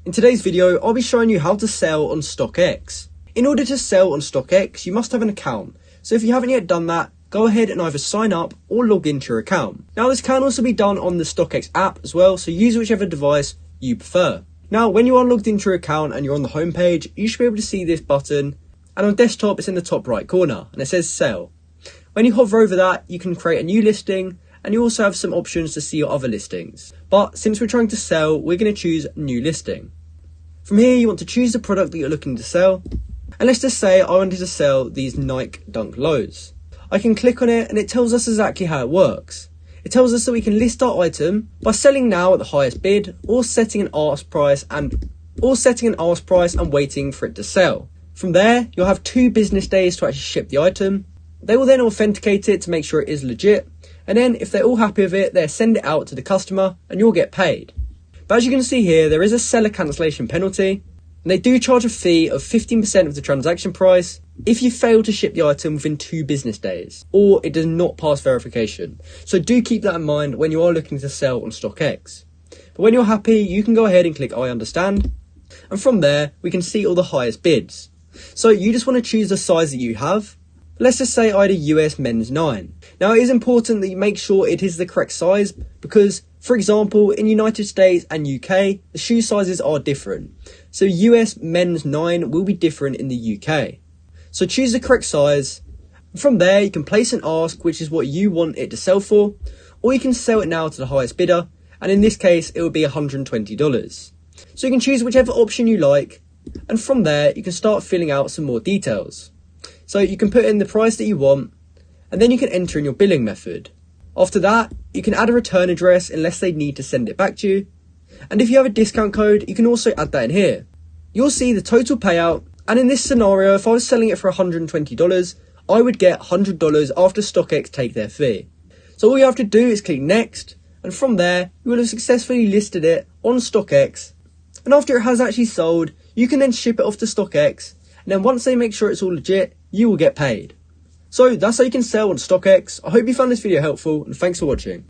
In today's video, I'll be showing you how to sell on StockX. In order to sell on StockX, you must have an account. So if you haven't yet done that, go ahead and either sign up or log into your account. Now this can also be done on the StockX app as well, so use whichever device you prefer. Now when you are logged into your account and you're on the home page, you should be able to see this button, and on desktop it's in the top right corner and it says sell. When you hover over that, you can create a new listing, and you also have some options to see your other listings. But since we're trying to sell, we're going to choose new listing. From here, you want to choose the product that you're looking to sell. And let's just say I wanted to sell these Nike Dunk Lows. I can click on it and it tells us exactly how it works. It tells us that we can list our item by selling now at the highest bid, or setting an ask price and waiting for it to sell. From there, you'll have 2 business days to actually ship the item. They will then authenticate it to make sure it is legit. And then if they're all happy with it, they'll send it out to the customer and you'll get paid. But as you can see here, there is a seller cancellation penalty, and they do charge a fee of 15% of the transaction price if you fail to ship the item within 2 business days, or it does not pass verification. So do keep that in mind when you are looking to sell on StockX. But when you're happy, you can go ahead and click I understand, and from there we can see all the highest bids. So you just want to choose the size that you have. Let's just say I had a US men's 9. Now it is important that you make sure it is the correct size, because for example in United States and UK the shoe sizes are different. So US men's 9 will be different in the UK. So choose the correct size. From there you can place an ask, which is what you want it to sell for, or you can sell it now to the highest bidder, and in this case it would be $120. So you can choose whichever option you like, and from there you can start filling out some more details. So you can put in the price that you want, and then you can enter in your billing method. After that, you can add a return address unless they need to send it back to you. And if you have a discount code, you can also add that in here. You'll see the total payout, and in this scenario, if I was selling it for $120, I would get $100 after StockX take their fee. So all you have to do is click next, and from there, you will have successfully listed it on StockX. And after it has actually sold, you can then ship it off to StockX, and then once they make sure it's all legit, you will get paid. So that's how you can sell on StockX. I hope you found this video helpful, and thanks for watching.